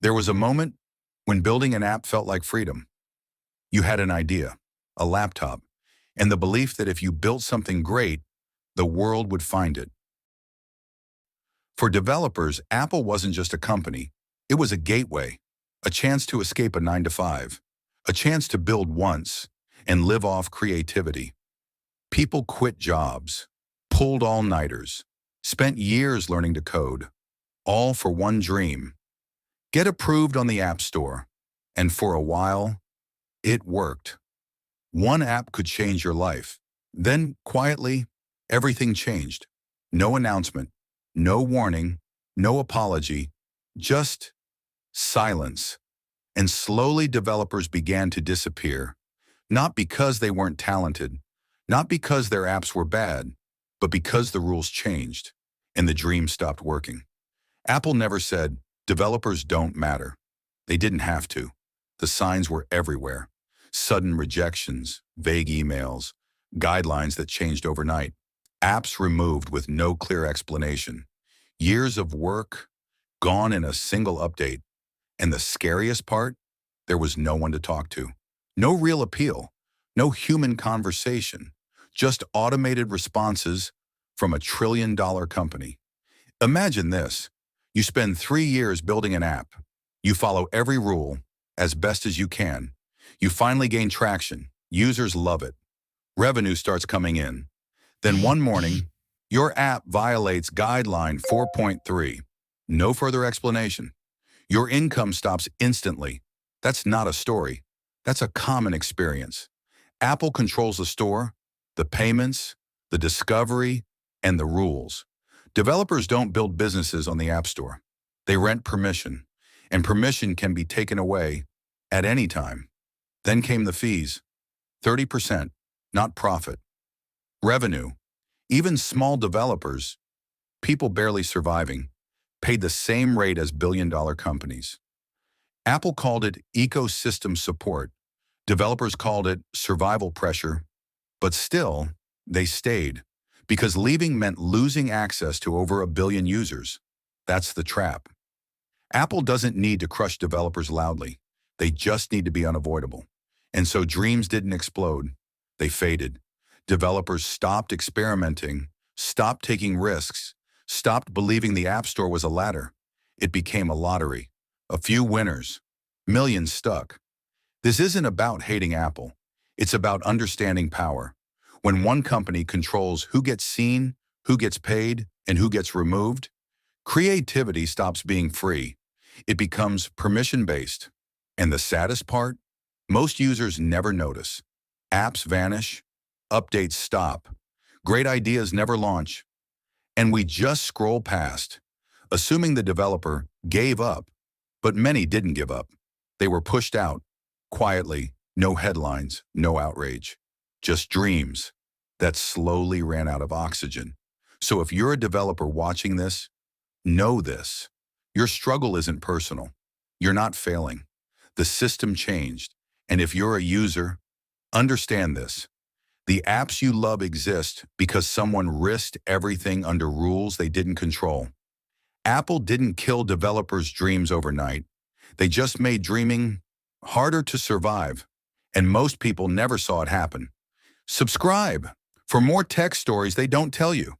There was a moment when building an app felt like freedom. You had an idea, a laptop, and the belief that if you built something great, the world would find it. For developers, Apple wasn't just a company. It was a gateway, a chance to escape a 9 to 5, a chance to build once and live off creativity. People quit jobs, pulled all-nighters, spent years learning to code, all for one dream: get approved on the App Store. And for a while, it worked. One app could change your life. Then, quietly, everything changed. No announcement, no warning, no apology, just silence. And slowly developers began to disappear, not because they weren't talented, not because their apps were bad, but because the rules changed and the dream stopped working. Apple never said, developers don't matter. They didn't have to. The signs were everywhere. Sudden rejections, vague emails, guidelines that changed overnight, apps removed with no clear explanation, years of work gone in a single update. And the scariest part, there was no one to talk to. No real appeal, no human conversation, just automated responses from a trillion-dollar company. Imagine this. You spend 3 years building an app. You follow every rule as best as you can. You finally gain traction. Users love it. Revenue starts coming in. Then one morning, your app violates guideline 4.3. No further explanation. Your income stops instantly. That's not a story. That's a common experience. Apple controls the store, the payments, the discovery, and the rules. Developers don't build businesses on the App Store. They rent permission, and permission can be taken away at any time. Then came the fees, 30%, not profit. Revenue, even small developers, people barely surviving, paid the same rate as billion-dollar companies. Apple called it ecosystem support. Developers called it survival pressure. But still, they stayed, because leaving meant losing access to over 1 billion users. That's the trap. Apple doesn't need to crush developers loudly. They just need to be unavoidable. And so dreams didn't explode. They faded. Developers stopped experimenting, stopped taking risks, stopped believing the App Store was a ladder. It became a lottery. A few winners, millions stuck. This isn't about hating Apple. It's about understanding power. When one company controls who gets seen, who gets paid, and who gets removed, creativity stops being free. It becomes permission-based. And the saddest part? Most users never notice. Apps vanish, updates stop, great ideas never launch, and we just scroll past, assuming the developer gave up. But many didn't give up. They were pushed out, quietly, no headlines, no outrage, just dreams that slowly ran out of oxygen. So if you're a developer watching this, know this. Your struggle isn't personal. You're not failing. The system changed. And if you're a user, understand this. The apps you love exist because someone risked everything under rules they didn't control. Apple didn't kill developers' dreams overnight. They just made dreaming harder to survive. And most people never saw it happen. Subscribe for more tech stories they don't tell you.